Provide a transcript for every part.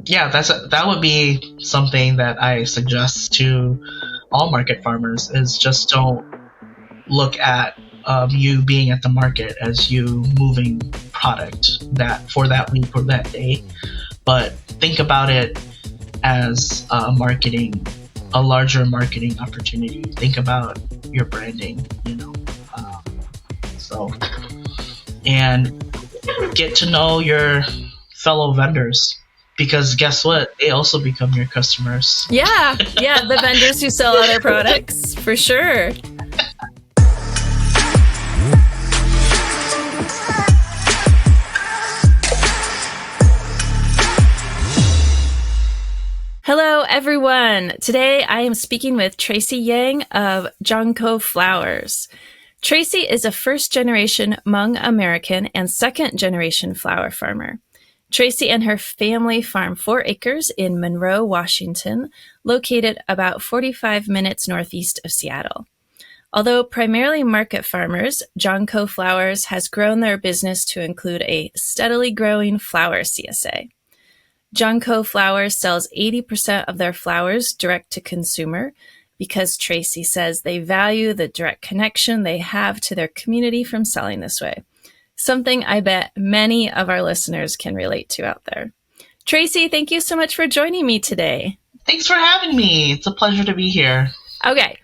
yeah, that would be something that I suggest to all market farmers is just don't look at you being at the market as you moving product that for that week or that day, but think about it as a larger marketing opportunity. Think about your branding, Um, so, and get to know your fellow vendors because guess what? They also become your customers. Yeah, yeah, the vendors who sell other products, for sure. Hello, everyone. Today I am speaking with Tracy Yang of JARN Co Flowers. Tracy is a first-generation Hmong-American and second-generation flower farmer. Tracy and her family farm 4 acres in Monroe, Washington, located about 45 minutes northeast of Seattle. Although primarily market farmers, JARN Co Flowers has grown their business to include a steadily growing flower CSA. JARN Co Flowers sells 80% of their flowers direct to consumer because Tracy says they value the direct connection they have to their community from selling this way. Something I bet many of our listeners can relate to out there. Tracy, thank you so much for joining me today. Thanks for having me. It's a pleasure to be here. Okay.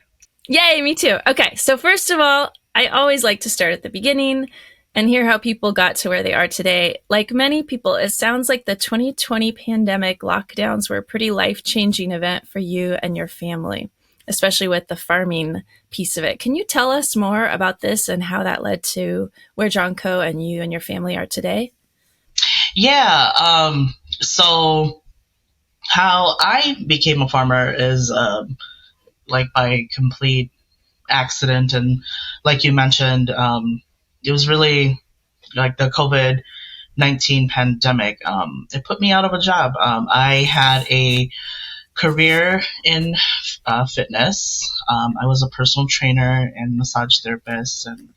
Yay, me too. Okay, so first of all, I always like to start at the beginning and hear how people got to where they are today. Like many people, it sounds like the 2020 pandemic lockdowns were a pretty life-changing event for you and your family, especially with the farming piece of it. Can you tell us more about this and how that led to where JARN Co and you and your family are today? Yeah. So how I became a farmer is like by complete accident, and like you mentioned, it was really like the COVID-19 pandemic. It put me out of a job. I had a career in fitness. I was a personal trainer and massage therapist, and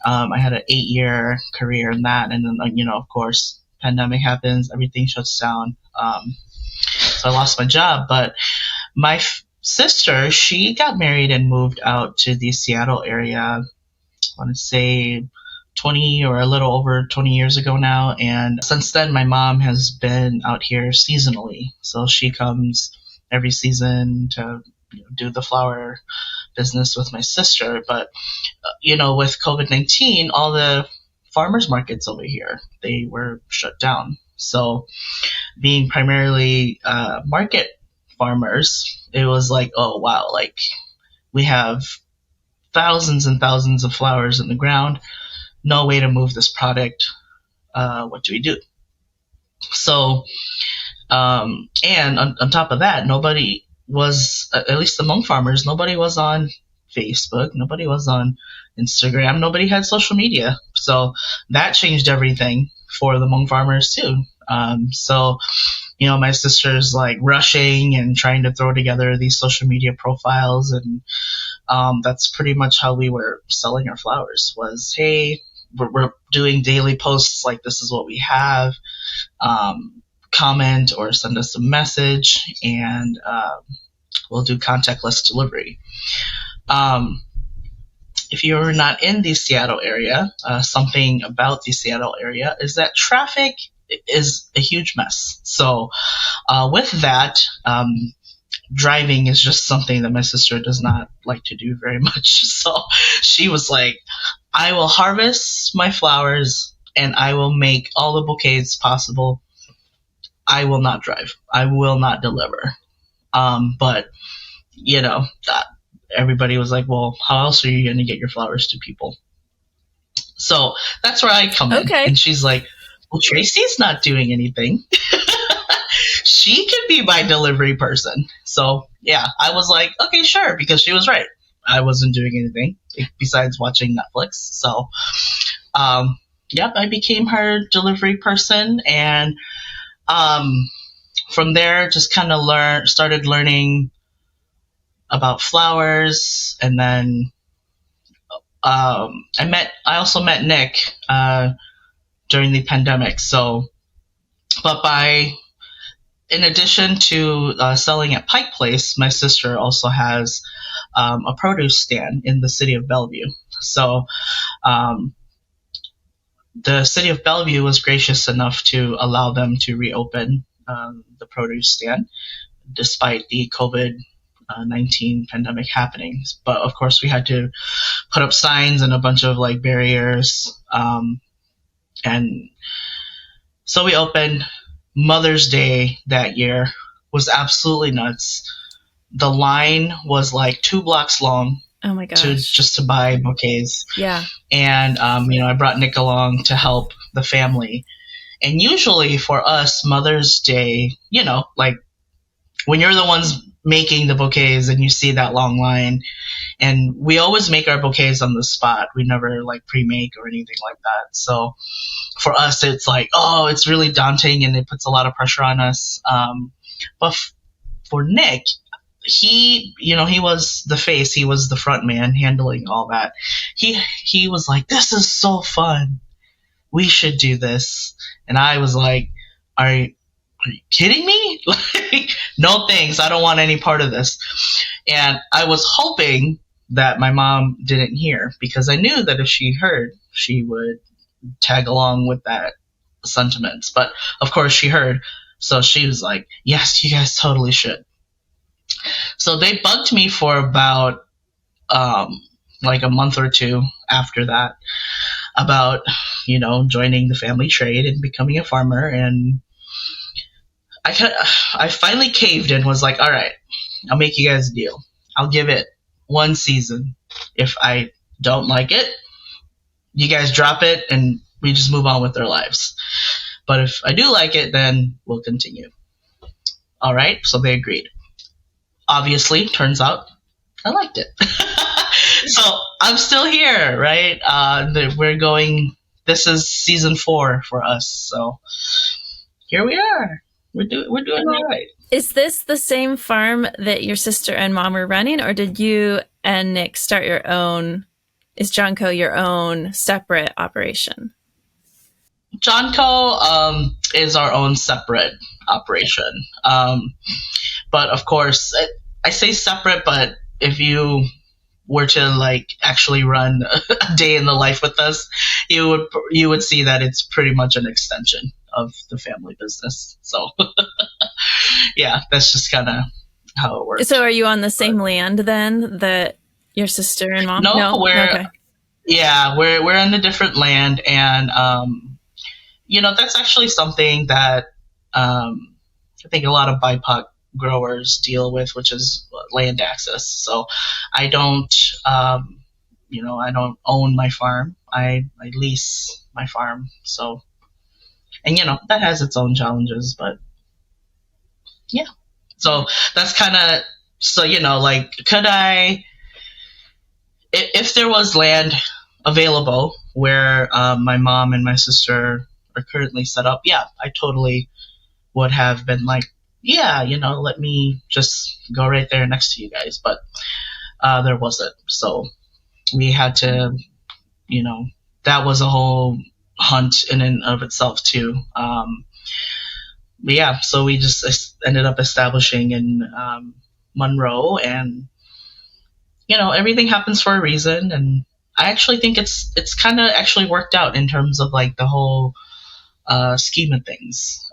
I had an 8-year career in that. And then, of course, pandemic happens, everything shuts down. So I lost my job. But my sister, she got married and moved out to the Seattle area. I want to say 20 or a little over 20 years ago now. And since then, my mom has been out here seasonally. So she comes every season to do the flower business with my sister. But, with COVID-19, all the farmers markets over here, they were shut down. So being primarily market farmers, it was like, oh, wow, like we have thousands and thousands of flowers in the ground. No way to move this product. What do we do? So, and on top of that, nobody was, at least among farmers, nobody was on Facebook. Nobody was on Instagram. Nobody had social media. So that changed everything for the Hmong farmers too. So, my sister's like rushing and trying to throw together these social media profiles. And that's pretty much how we were selling our flowers was, hey, we're doing daily posts like this is what we have. Comment or send us a message, and we'll do contactless delivery. If you're not in the Seattle area, something about the Seattle area is that traffic is a huge mess. So with that, driving is just something that my sister does not like to do very much. So she was like, I will harvest my flowers and I will make all the bouquets possible. I will not drive. I will not deliver. But, everybody was like, well, how else are you going to get your flowers to people? So that's where I come in. Okay. And she's like, well, Tracy's not doing anything. She could be my delivery person. So, yeah, I was like, okay, sure, because she was right. I wasn't doing anything besides watching Netflix. So, I became her delivery person. And from there, just kind of started learning about flowers. And then I also met Nick during the pandemic. So, but by in addition to selling at Pike Place, my sister also has a produce stand in the city of Bellevue. So um, the city of Bellevue was gracious enough to allow them to reopen the produce stand despite the COVID-19 pandemic happenings. But of course, we had to put up signs and a bunch of like barriers. And so we opened. Mother's Day that year was absolutely nuts. The line was like 2 blocks long. Oh my gosh. To buy bouquets. Yeah. And, I brought Nick along to help the family. And usually for us, Mother's Day, like when you're the ones making the bouquets and you see that long line, and we always make our bouquets on the spot. We never like pre-make or anything like that. So for us, it's like, oh, it's really daunting and it puts a lot of pressure on us. But for Nick, he was the face, he was the front man handling all that. He was like, this is so fun. We should do this. And I was like, are you kidding me? Like, no thanks. I don't want any part of this. And I was hoping that my mom didn't hear, because I knew that if she heard, she would tag along with that sentiments. But of course she heard. So she was like, yes, you guys totally should. So they bugged me for about like a month or two after that about, joining the family trade and becoming a farmer. And I finally caved and was like, all right, I'll make you guys a deal. I'll give it 1 season. If I don't like it, you guys drop it and we just move on with our lives. But if I do like it, then we'll continue. All right, so they agreed. Obviously, turns out I liked it. So I'm still here, right? This is season 4 for us. So here we are. We're doing all right. Is this the same farm that your sister and mom were running, or did you and Nick start your own? Is JARN Co your own separate operation? JARN Co is our own separate operation. But of course, I say separate, but if you were to like actually run a day in the life with us, you would see that it's pretty much an extension of the family business. So yeah, that's just kind of how it works. So are you on the same land then that your sister and mom? No, we're on a different land. And that's actually something that I think a lot of BIPOC growers deal with, which is land access. So I don't I don't own my farm. I lease my farm. So, and that has its own challenges, but yeah. So that's kind of, so like, could I, if there was land available where my mom and my sister are currently set up, yeah, I totally would have been like, yeah, let me just go right there next to you guys. But there wasn't. So we had to, that was a whole hunt in and of itself too. But yeah, so we just ended up establishing in Monroe, and everything happens for a reason. And I actually think it's kind of actually worked out in terms of like the whole scheme of things.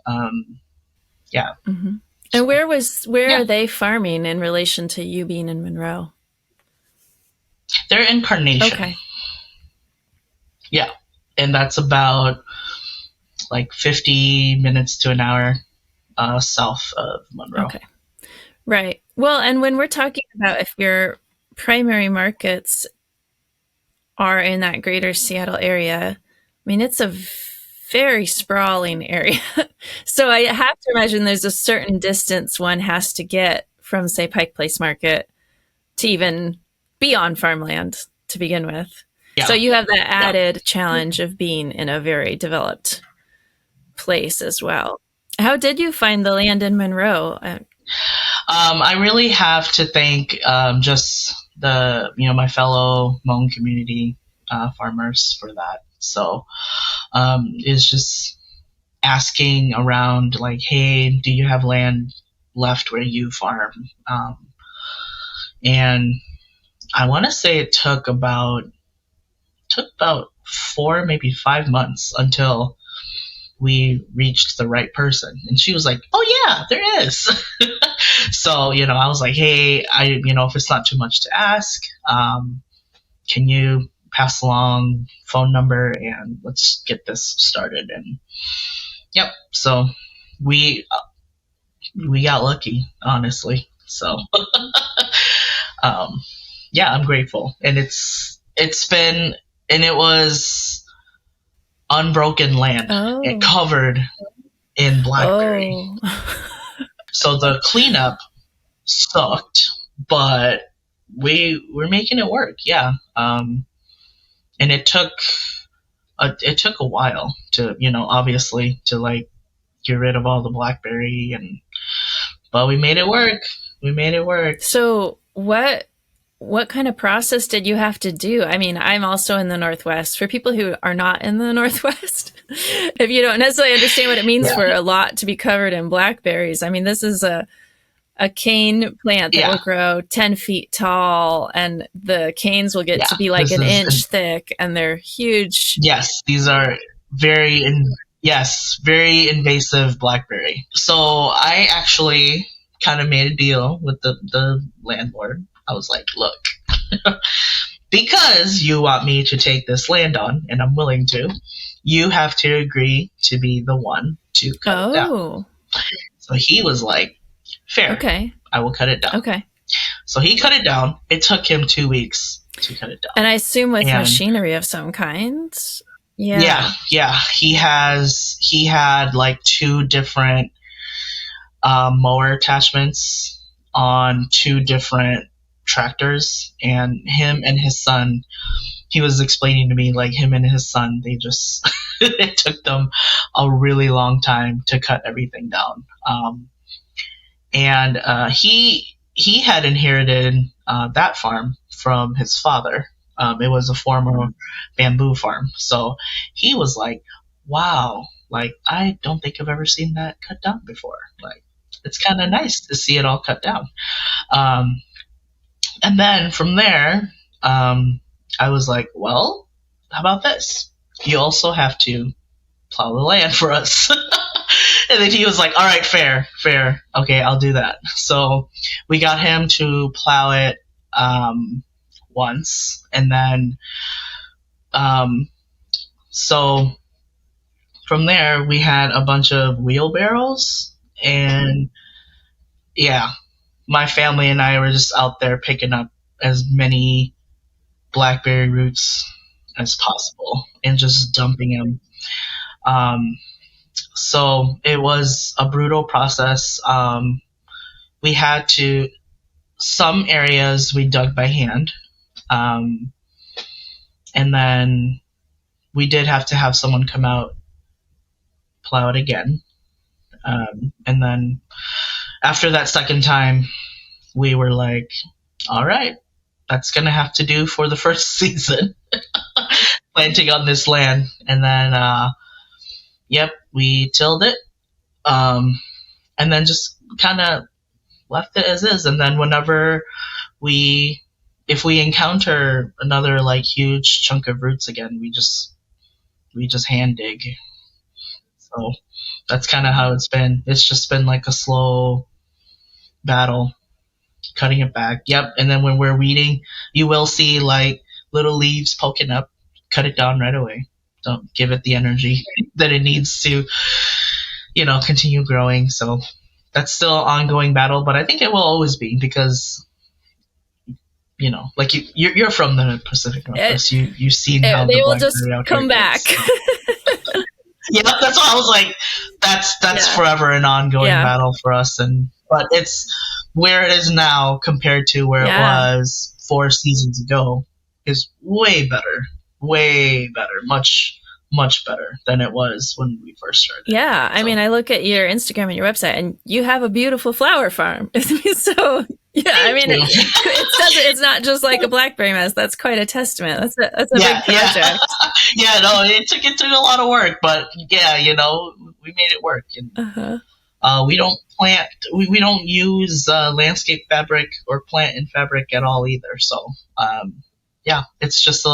Yeah. Mm-hmm. And where are they farming in relation to you being in Monroe? They're in Carnation. Okay. Yeah. And that's about like 50 minutes to an hour south of Monroe. Okay. Right. Well, and when we're talking about if your primary markets are in that greater Seattle area, I mean, it's a very sprawling area. So I have to imagine there's a certain distance one has to get from, say, Pike Place Market to even be on farmland to begin with. Yeah. So you have that added challenge of being in a very developed place as well. How did you find the land in Monroe? I really have to thank just the my fellow Hmong community farmers for that. So it's just asking around, like, hey, do you have land left where you farm? And I want to say it took about 4, maybe 5 months until we reached the right person. And she was like, oh yeah, there is. So, I was like, hey, if it's not too much to ask, can you pass along phone number and let's get this started. And yep. So we got lucky, honestly. So, yeah, I'm grateful. And it was unbroken land. Oh. It covered in blackberry. Oh. So the cleanup sucked, but we're making it work. Yeah. And it took a while to, obviously to like get rid of all the blackberry, but we made it work. We made it work. So what kind of process did you have to do? I mean, I'm also in the Northwest. For people who are not in the Northwest, if you don't necessarily understand what it means for a lot to be covered in blackberries, I mean, this is a cane plant that will grow 10 feet tall, and the canes will get to be like an inch thick, and they're huge. Yes, these are very invasive blackberry. So I actually kind of made a deal with the landlord. I was like, look, because you want me to take this land on, and I'm willing to, you have to agree to be the one to cut it down. So he was like, fair. Okay. I will cut it down. Okay. So he cut it down. It took him 2 weeks to cut it down. And I assume with machinery of some kind. Yeah. Yeah. He had like 2 different mower attachments on 2 different tractors, and him and his son, he was explaining to me, like, him and his son, they just it took them a really long time to cut everything down. And he had inherited that farm from his father. It was a former bamboo farm. So he was like, wow, like, I don't think I've ever seen that cut down before. Like, it's kind of nice to see it all cut down. And then from there, I was like, well, how about this? You also have to plow the land for us. And then he was like, all right, fair. Okay, I'll do that. So we got him to plow it once. And then, so from there, we had a bunch of wheelbarrows. And yeah, my family and I were just out there picking up as many blackberry roots as possible and just dumping them. So it was a brutal process. We had to, some areas we dug by hand. And then we did have to have someone come out, plow it again. And then after that second time, we were like, all right, that's going to have to do for the first season, planting on this land. And then, we tilled it, and then just kind of left it as is. And then whenever if we encounter another like huge chunk of roots again, we just hand dig. So that's kind of how it's been. It's just been like a slow battle, cutting it back. Yep. And then when we're weeding, you will see like little leaves poking up. Cut it down right away. Don't give it the energy that it needs to, continue growing. So that's still an ongoing battle, but I think it will always be because, like you're from the Pacific Northwest. You've seen how they will just come back. Yeah, that's why I was like, that's forever an ongoing battle for us. But it's where it is now compared to where it was 4 seasons ago is way better, much, much better than it was when we first started. Yeah. I mean, I look at your Instagram and your website and you have a beautiful flower farm. So yeah, I mean, it's not just like a blackberry mess. That's quite a testament. That's a big project. Yeah, no, it took a lot of work, but yeah, we made it work. And Uh-huh. we don't plant, we don't use landscape fabric or plant in fabric at all either. So yeah, it's just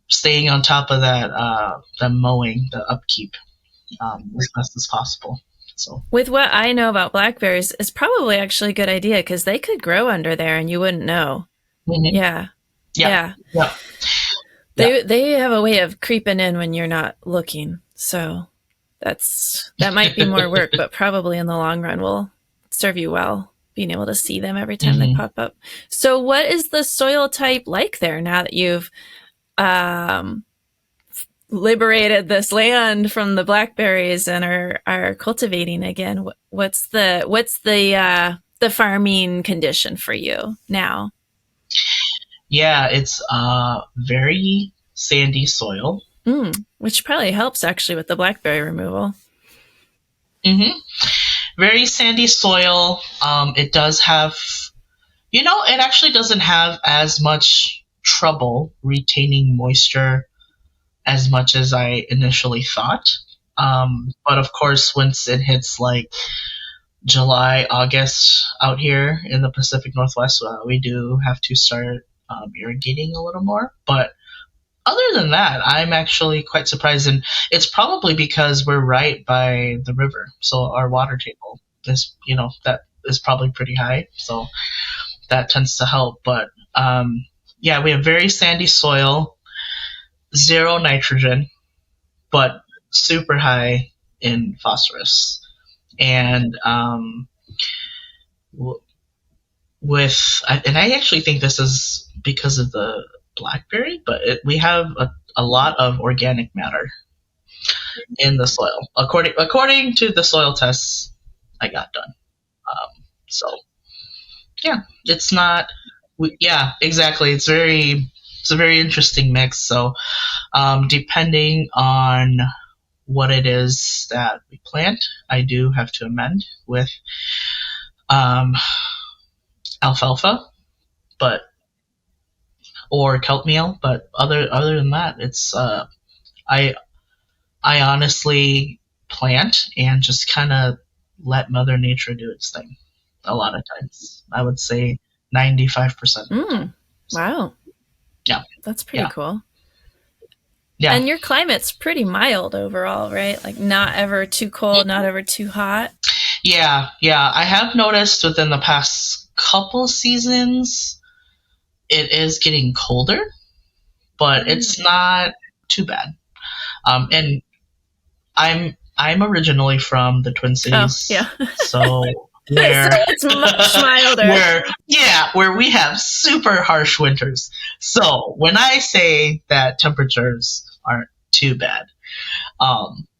staying on top of that, the mowing, the upkeep, as best as possible. So With what I know about blackberries, it's probably actually a good idea because they could grow under there and you wouldn't know. mhm. Yeah. Yeah, yeah, They have a way of creeping in when you're not looking. So that might be more work, but probably in the long run will serve you well, being able to see them every time they pop up. So what is the soil type like there now that you've liberated this land from the blackberries and are cultivating again? What's the farming condition for you now? yeah. It's very sandy soil. Which probably helps actually with the blackberry removal. hmm Very sandy soil. It does have, it actually doesn't have as much trouble retaining moisture as much as I initially thought. But of course, once it hits like July, August out here in the Pacific Northwest, we do have to start irrigating a little more. But other than that, I'm actually quite surprised. And it's probably because we're right by the river. So our water table is, that is probably pretty high. So that tends to help. But yeah, we have very sandy soil, zero nitrogen, but super high in phosphorus. And and I actually think this is because of the blackberry, but we have a lot of organic matter in the soil, according to the soil tests I got done. So yeah, it's not. Yeah, exactly. It's a very interesting mix. So depending on what it is that we plant, I do have to amend with alfalfa, or kelp meal. But other than that, it's I honestly plant and just kind of let Mother Nature do its thing. A lot of times, I would say 95%. Wow. Yeah, that's pretty cool. Yeah, and your climate's pretty mild overall, right? Like not ever too cold, not ever too hot. Yeah. I have noticed within the past couple seasons, it is getting colder, but it's not too bad. And I'm originally from the Twin Cities, so where so it's much milder. where we have super harsh winters. So when I say that temperatures aren't too bad,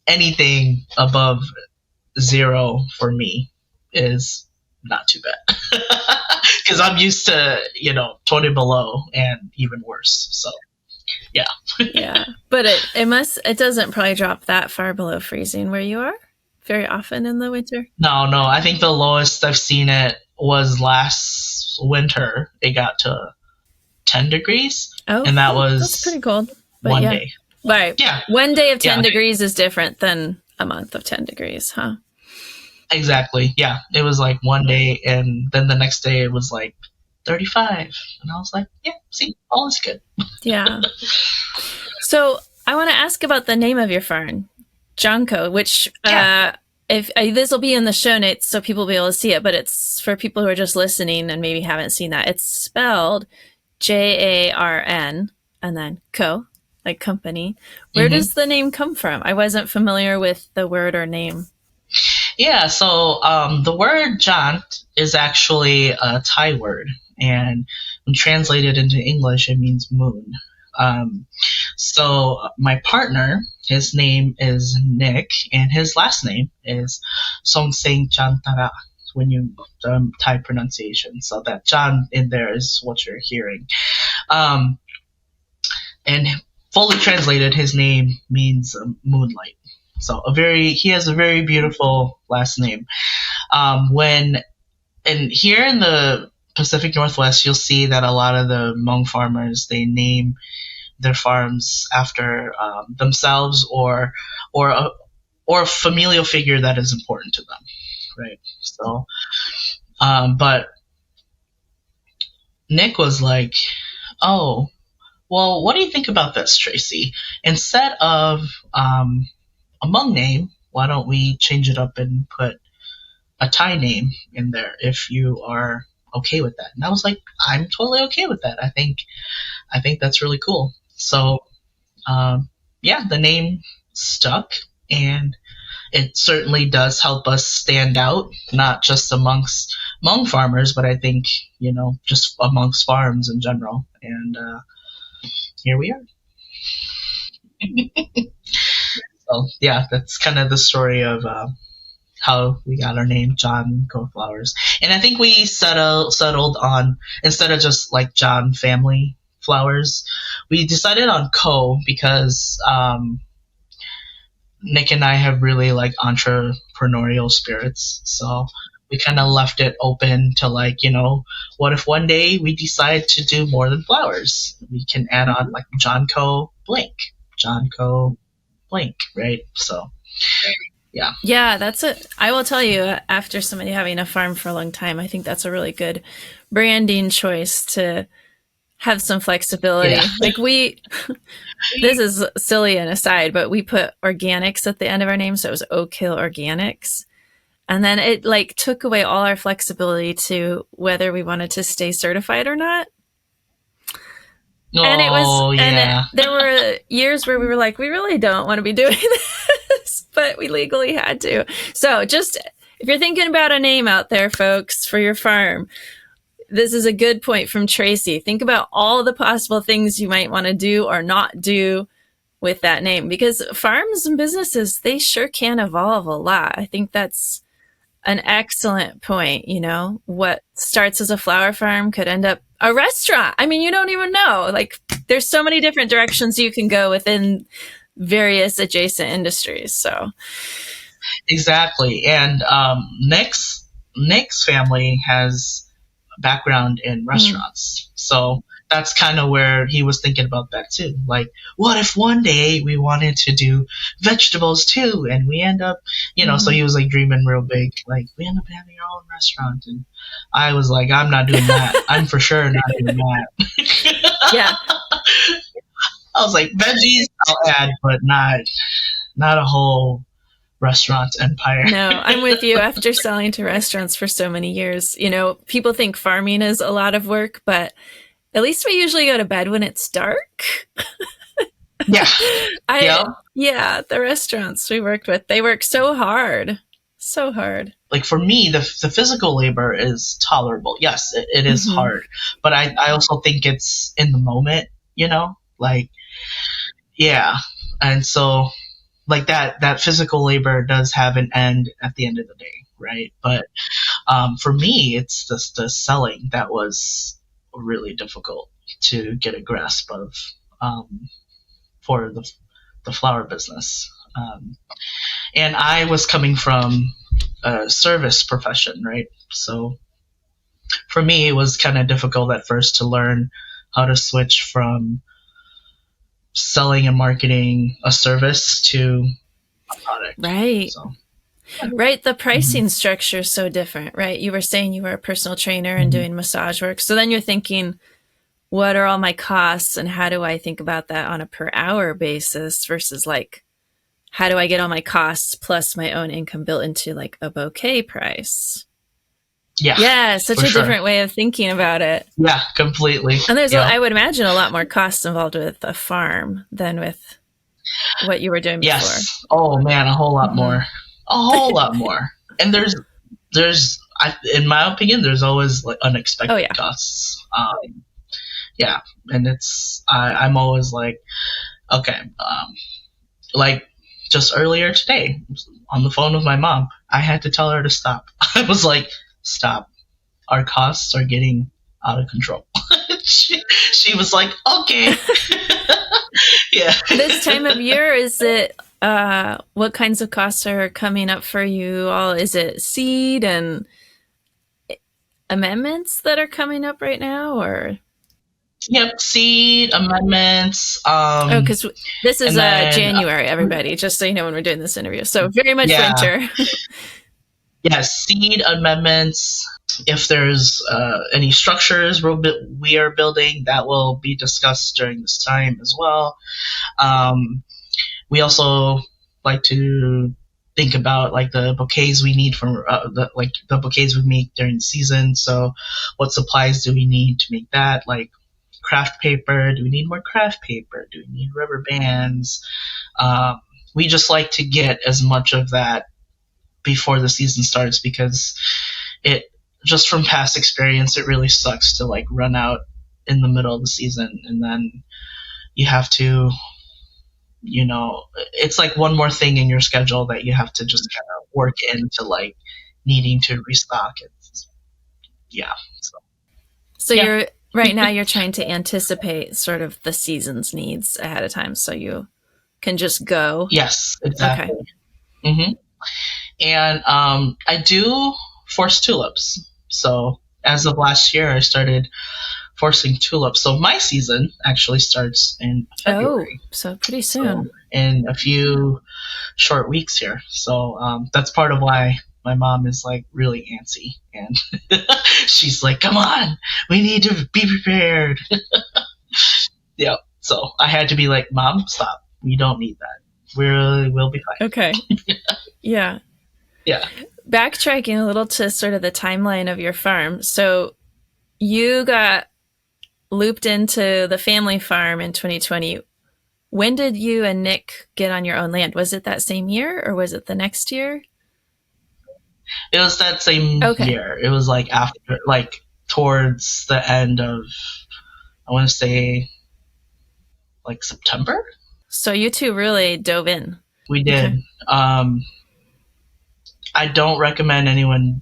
anything above zero for me is not too bad, because I'm used to 20 below and even worse. So yeah. But it doesn't probably drop that far below freezing where you are very often in the winter. No, I think the lowest I've seen it was last winter. It got to 10 degrees, and that's pretty cold. But one day. Right. Yeah. One day of 10 degrees is different than a month of 10 degrees, huh? Exactly. Yeah. It was like one day, and then the next day it was like 35. And I was like, yeah, see, all is good. Yeah. So I want to ask about the name of your farm, JARN Co, which if this will be in the show notes so people will be able to see it, but it's for people who are just listening and maybe haven't seen that. It's spelled JARN and then Co, like company. Where does the name come from? I wasn't familiar with the word or name. Yeah, so the word jant is actually a Thai word, and when translated into English, it means moon. So my partner, his name is Nick, and his last name is Songseng Chantara, when you Thai pronunciation. So that Jan in there is what you're hearing. And fully translated, his name means moonlight. So he has a very beautiful last name. And here in the Pacific Northwest, you'll see that a lot of the Hmong farmers, they name their farms after themselves or or familial figure that is important to them, right? So, but Nick was like, "Oh, well, what do you think about this, Tracy? Instead of a Hmong name, why don't we change it up and put a Thai name in there if you are okay with that?" And I was like, "I'm totally okay with that. I think that's really cool." So, yeah, the name stuck, and it certainly does help us stand out, not just amongst Hmong farmers, but I think, just amongst farms in general. And here we are. So, yeah, that's kind of the story of how we got our name, JARN Co Flowers. And I think we settled on, instead of just like John Family Flowers, we decided on Co because Nick and I have really like entrepreneurial spirits. So we kind of left it open to like, what if one day we decide to do more than flowers? We can add on like John Co blank, John Co blank, right? So, yeah. Yeah, that's it. I will tell you, after somebody having a farm for a long time, I think that's a really good branding choice to have some flexibility. Yeah. Like this is silly and aside, but we put organics at the end of our name. So it was Oak Hill Organics. And then it like took away all our flexibility to whether we wanted to stay certified or not. Oh, And it was, yeah. there were years where we were like, we really don't want to be doing this, but we legally had to. So just, if you're thinking about a name out there, folks, for your farm, this is a good point from Tracy. Think about all the possible things you might want to do or not do with that name, because farms and businesses, they sure can evolve a lot. I think that's an excellent point. What starts as a flower farm could end up a restaurant. I mean, you don't even know. Like, there's so many different directions you can go within various adjacent industries. So, exactly. And Nick's family has a background in restaurants, so that's kind of where he was thinking about that too. Like, what if one day we wanted to do vegetables too, and we end up, so he was like dreaming real big, like we end up having our own restaurant. And I was like, I'm not doing that. I'm for sure not doing that. Yeah. I was like, veggies I'll add, but not a whole restaurant empire. No, I'm with you. After selling to restaurants for so many years, people think farming is a lot of work, but at least we usually go to bed when it's dark. Yeah. Yeah, the restaurants we worked with, they work so hard. So hard. Like for me, the physical labor is tolerable. Yes, it is hard. But I also think it's in the moment, like, yeah. And so like that physical labor does have an end at the end of the day, right? But for me, it's the selling that was really difficult to get a grasp of for the flower business. And I was coming from a service profession, right? So for me, it was kind of difficult at first to learn how to switch from selling and marketing a service to a product. Right. So, right. The pricing structure is so different, right? You were saying you were a personal trainer and doing massage work. So then you're thinking, what are all my costs and how do I think about that on a per hour basis versus like, how do I get all my costs plus my own income built into like a bouquet price? Yeah, such a different way of thinking about it. Yeah, completely. And there's, I would imagine, a lot more costs involved with a farm than with what you were doing before. Yes. Oh man, a whole lot more. A whole lot more. And there's, in my opinion, there's always like unexpected costs. Yeah, and I'm always like, okay, like just earlier today on the phone with my mom, I had to tell her to stop. I was like, stop. Our costs are getting out of control. she was like, okay. Yeah. This time of year, is it, what kinds of costs are coming up for you all? Is it seed and amendments that are coming up right now, or? Yep, seed amendments. Oh, because this is And then January, everybody, just so you know when we're doing this interview. So very much yeah, winter. yes, seed amendments. If there's any structures we are building, that will be discussed during this time as well. We also like to think about like the bouquets we need for the bouquets we make during the season. So, what supplies do we need to make that? Like craft paper. Do we need more craft paper? Do we need rubber bands? Um, we just like to get as much of that before the season starts because it just from past experience, it really sucks to like run out in the middle of the season and then you have to, it's like one more thing in your schedule that you have to just kind of work into like needing to restock it. Yeah. So, So yeah. you're right now you're trying to anticipate sort of the season's needs ahead of time so you can just go. Yes, Okay. exactly. hmm And I do force tulips. So as of last year, I started forcing tulips. So my season actually starts in February. Oh, so pretty So soon. in a few short weeks here. So that's part of why my mom is like really antsy and she's like, come on, we need to be prepared. Yeah. So I had to be like, Mom, stop. We don't need that. We'll be fine. Okay. Yeah. Yeah. Backtracking a little to sort of the timeline of your farm. So you got looped into the family farm in 2020. When did you and Nick get on your own land? Was it that same year or was it the next year? It was that same year. It was like after, like towards the end of, I want to say, like September. So you two really dove in. We did. Okay. I don't recommend anyone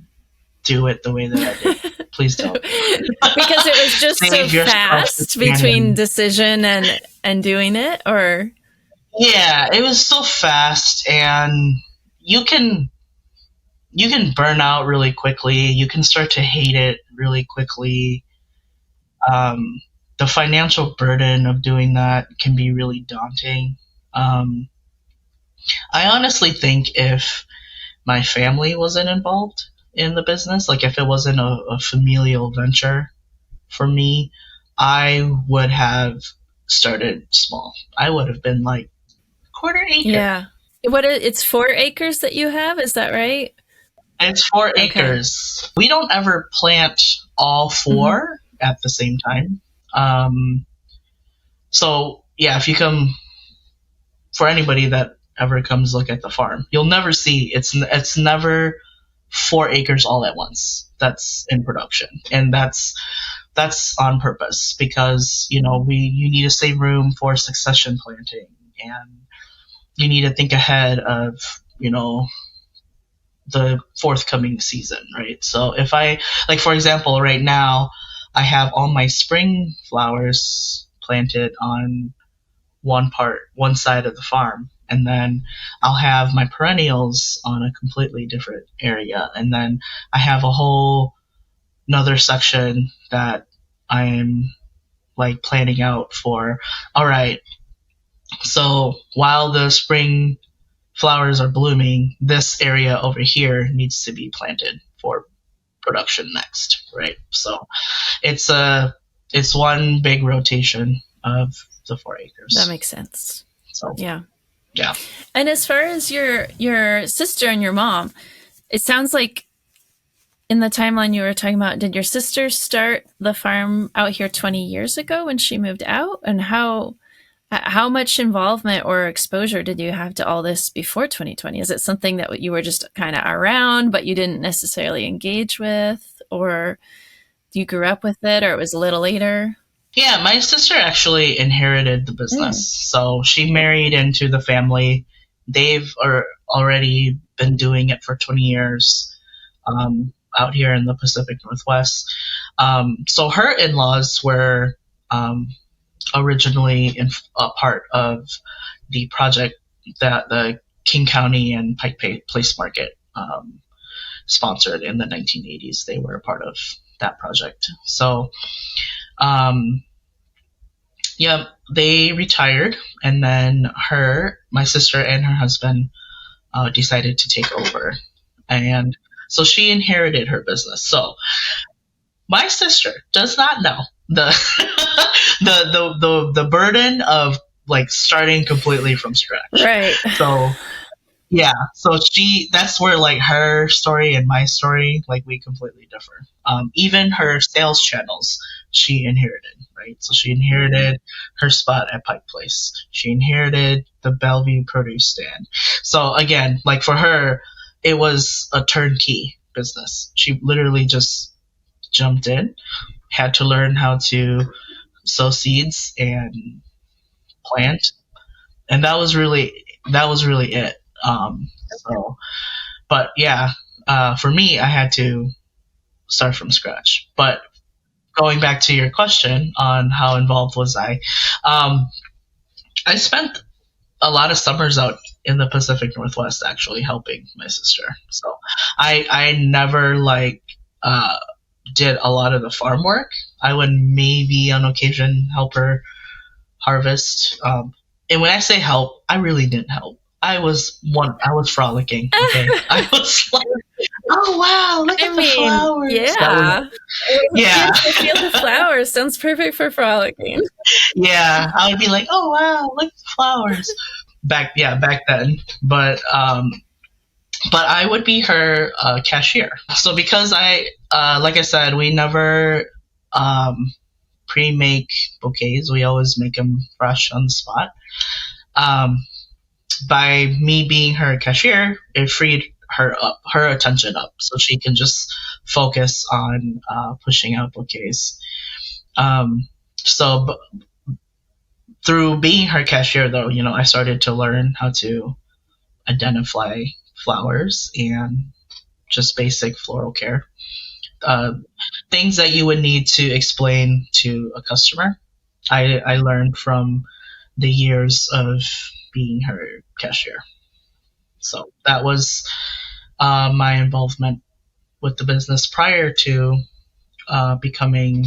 do it the way that I did. Please don't. Because it was just so fast between decision and doing it, or? Yeah, it was so fast, and you can burn out really quickly. You can start to hate it really quickly. The financial burden of doing that can be really daunting. I honestly think if my family wasn't involved in the business, like if it wasn't a familial venture for me, I would have started small. I would have been like quarter acre. Yeah. It's 4 acres that you have, is that right? It's 4 acres. We don't ever plant all 4 at the same time. So yeah, if you come, for anybody that ever comes look at the farm, you'll never see it's never 4 acres all at once. That's in production, and that's on purpose because you need to save room for succession planting, and you need to think ahead of the forthcoming season, right? So if I, like for example, right now I have all my spring flowers planted on one side of the farm, and then I'll have my perennials on a completely different area, and then I have a whole another section that I'm like planning out for. All right, so while the spring flowers are blooming, this area over here needs to be planted for production next, right? So it's one big rotation of the 4 acres. That makes sense. So yeah. Yeah. And as far as your sister and your mom, it sounds like in the timeline you were talking about, did your sister start the farm out here 20 years ago when she moved out? And how much involvement or exposure did you have to all this before 2020? Is it something that you were just kind of around, but you didn't necessarily engage with, or you grew up with it, or it was a little later? Yeah, my sister actually inherited the business. So she married into the family. They've already been doing it for 20 years out here in the Pacific Northwest. So her in-laws were originally a part of the project that the King County and Pike Place Market sponsored in the 1980s. They were a part of that project. So Yep, they retired, and then my sister, and her husband decided to take over, and so she inherited her business. So my sister does not know the the burden of like starting completely from scratch. Right. So yeah, so that's where like her story and my story, like we completely differ. Even her sales channels, she inherited, right? So she inherited her spot at Pike Place. She inherited the Bellevue produce stand. So again, like for her, it was a turnkey business. She literally just jumped in, had to learn how to sow seeds and plant, and that was really it. So, but yeah, for me, I had to start from scratch. But going back to your question on how involved was um, I spent a lot of summers out in the Pacific Northwest actually helping my sister. So I never like uh, did a lot of the farm work. I would maybe on occasion help her harvest. And when I say help, I really didn't help. I was frolicking. Okay, I was like, oh wow, look I at the mean, flowers. yeah. Yeah, The field of flowers sounds perfect for frolicking. yeah. I would be like, oh wow, look at the flowers. Back then. But I would be her cashier. So because like I said, we never pre-make bouquets. We always make them fresh on the spot. Um, by me being her cashier, it freed her attention up, so she can just focus on pushing out bouquets. So through being her cashier, though, I started to learn how to identify flowers and just basic floral care. Uh, Things that you would need to explain to a customer. I learned from the years of being her cashier. So that was my involvement with the business prior to becoming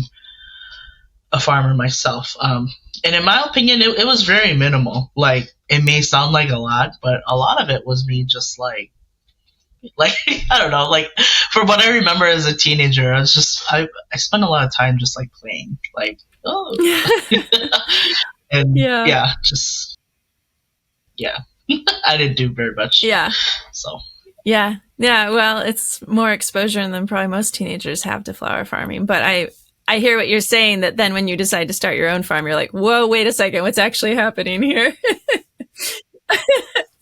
a farmer myself. And in my opinion, it was very minimal. Like, it may sound like a lot, but a lot of it was me just like I don't know, like from what I remember as a teenager, I spent a lot of time just like playing, like oh, and Yeah. just yeah, I didn't do very much. Yeah. So Yeah. Yeah. Well, it's more exposure than probably most teenagers have to flower farming. But I hear what you're saying, that then when you decide to start your own farm, you're like, whoa, wait a second, what's actually happening here?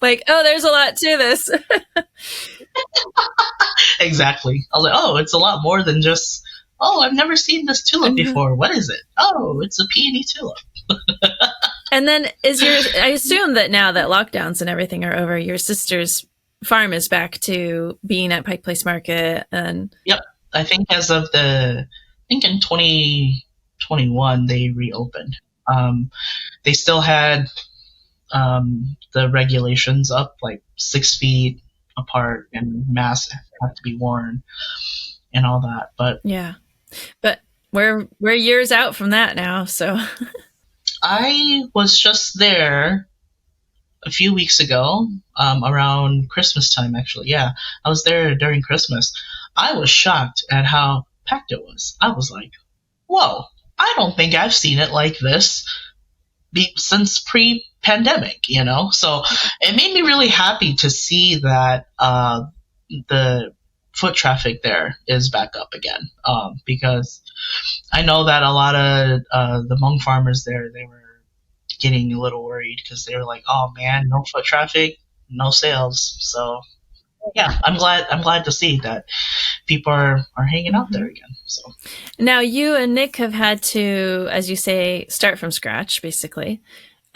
Like, oh, there's a lot to this. exactly, I was like, oh, it's a lot more than just, oh, I've never seen this tulip before. What is it? Oh, it's a peony tulip. And then I assume that now that lockdowns and everything are over, your sister's farm is back to being at Pike Place Market. And Yep, I think I think in 2021 they reopened. They still had the regulations up, like 6 feet apart, and masks have to be worn and all that. But yeah, but we're years out from that now. So I was just there a few weeks ago, around Christmas time, actually. Yeah, I was there during Christmas. I was shocked at how packed it was. I was like, whoa, I don't think I've seen it like this since pre-pandemic, So it made me really happy to see that the foot traffic there is back up again, because I know that a lot of the Hmong farmers there, they were getting a little worried because they were like, "Oh man, no foot traffic, no sales." So yeah, I'm glad to see that people are hanging out there again. So now you and Nick have had to, as you say, start from scratch, basically.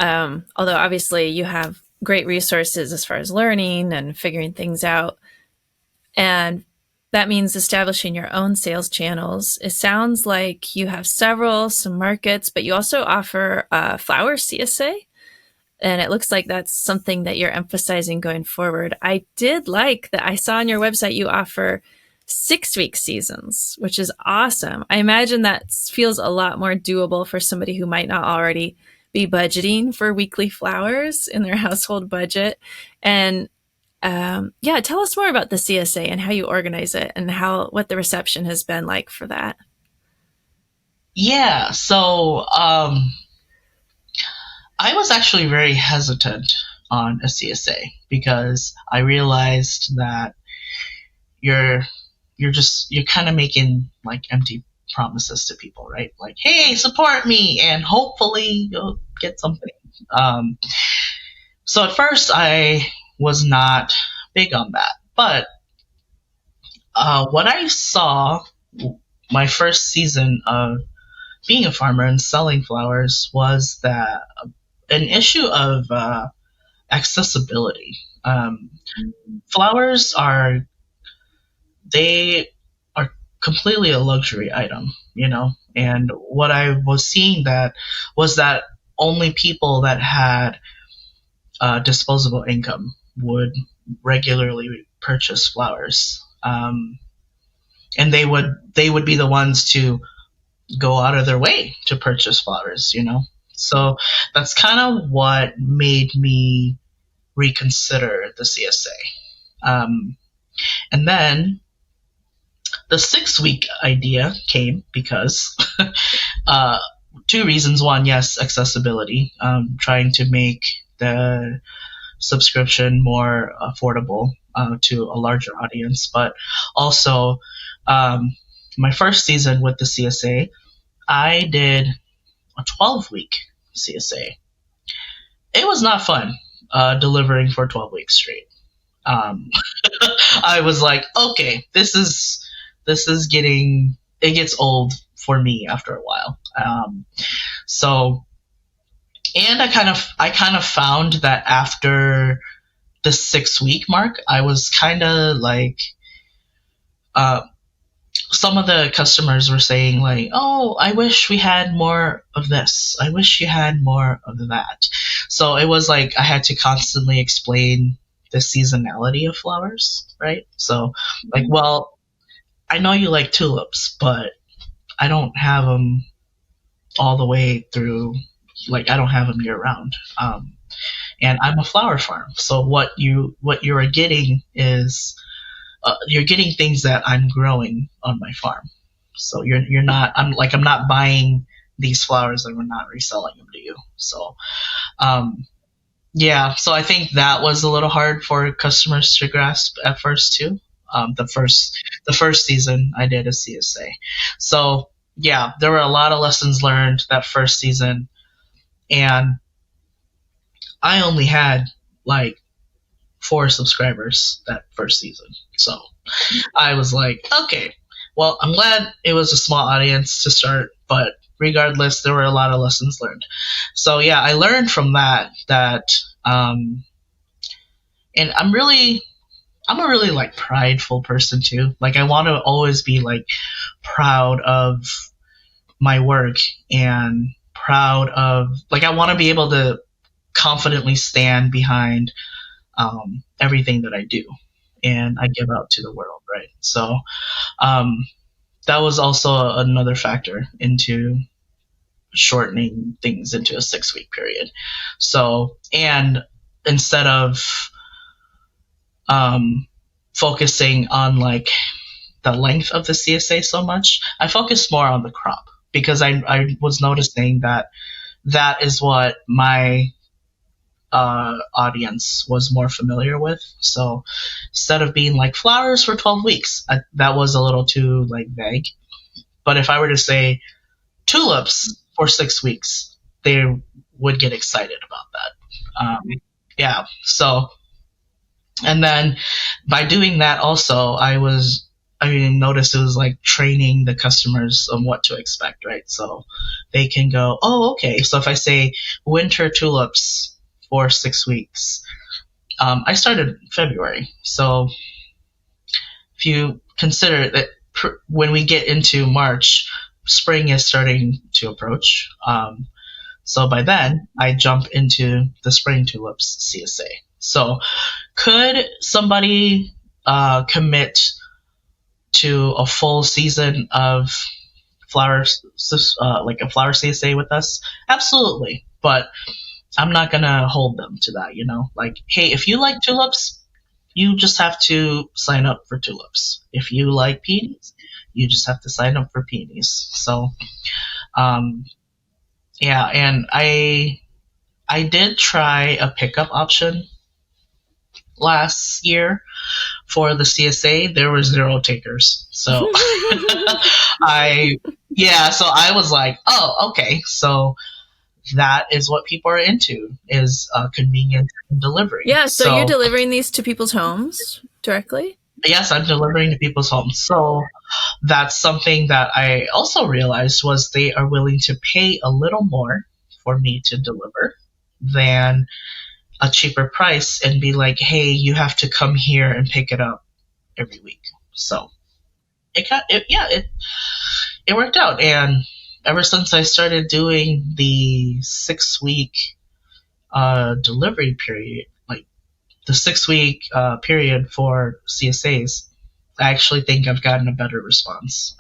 Although obviously you have great resources as far as learning and figuring things out. And that means establishing your own sales channels. It sounds like you have some markets, but you also offer flower CSA. And it looks like that's something that you're emphasizing going forward. I did like that I saw on your website you offer 6-week seasons, which is awesome. I imagine that feels a lot more doable for somebody who might not already be budgeting for weekly flowers in their household budget. And yeah, tell us more about the CSA and how you organize it and what the reception has been like for that. Yeah, so I was actually very hesitant on a CSA because I realized that you're kind of making like empty promises to people, right? Like, hey, support me, and hopefully you'll get something. So at first I was not big on that, but what I saw my first season of being a farmer and selling flowers was that an issue of accessibility. Flowers they are completely a luxury item, and what I was seeing was that only people that had disposable income would regularly purchase flowers, and they would be the ones to go out of their way to purchase flowers. So that's kind of what made me reconsider the CSA. And then the 6-week idea came because two reasons. One, yes, accessibility, trying to make the subscription more affordable to a larger audience, but also my first season with the CSA, I did a 12-week CSA. It was not fun delivering for 12 weeks straight. I was like, okay, this is getting, it gets old for me after a while. So, and I kind of found that after the 6-week mark, I was kind of like, some of the customers were saying like, oh, I wish we had more of this. I wish you had more of that. So it was like I had to constantly explain the seasonality of flowers, right? So like, well, I know you like tulips, but I don't have them all the way through. Like, I don't have them year round. And I'm a flower farm. So what you are getting is you're getting things that I'm growing on my farm. So you're not. I'm not buying these flowers and we're not reselling them to you. So yeah. So I think that was a little hard for customers to grasp at first too. The first season I did a CSA. So yeah, there were a lot of lessons learned that first season, and I only had like 4 subscribers that first season. So I was like, okay, well, I'm glad it was a small audience to start, but regardless, there were a lot of lessons learned. So yeah, I learned from that, and I'm a really like prideful person too. Like, I want to always be like proud of my work and proud of, like, I want to be able to confidently stand behind everything that I do and I give out to the world, right? So that was also another factor into shortening things into a 6-week period. So, and instead of focusing on like the length of the CSA so much, I focused more on the crop because I was noticing that is what my audience was more familiar with. So instead of being like flowers for 12 weeks, that was a little too like vague. But if I were to say tulips for 6 weeks, they would get excited about that. Yeah. So, and then by doing that also, I noticed it was like training the customers on what to expect, right? So they can go, oh, okay. So if I say winter tulips for 6 weeks, I started in February. So if you consider that when we get into March, spring is starting to approach. So by then, I jump into the spring tulips CSA. So could somebody commit to a full season of flowers, like a flower CSA with us? Absolutely. But I'm not going to hold them to that, Like, hey, if you like tulips, you just have to sign up for tulips. If you like peonies, you just have to sign up for peonies. So, um, yeah, and I did try a pickup option last year for the CSA. There were zero takers. So I so I was like, oh, okay. So that is what people are into, is convenience and delivery. Yeah, so you're delivering these to people's homes directly? Yes, I'm delivering to people's homes. So that's something that I also realized, was they are willing to pay a little more for me to deliver than a cheaper price and be like, hey, you have to come here and pick it up every week. So it worked out. And ever since I started doing the 6 week delivery period, like the 6 week period for CSAs, I actually think I've gotten a better response.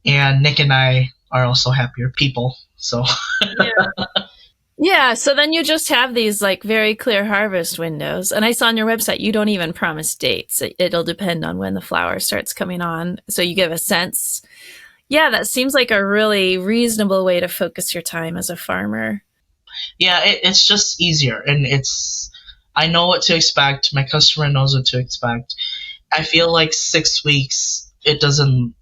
And Nick and I are also happier people. So yeah, so then you just have these like very clear harvest windows. And I saw on your website, you don't even promise dates. It'll depend on when the flower starts coming on. So you give a sense. Yeah, that seems like a really reasonable way to focus your time as a farmer. Yeah, it's just easier. And I know what to expect. My customer knows what to expect. I feel like 6 weeks, it doesn't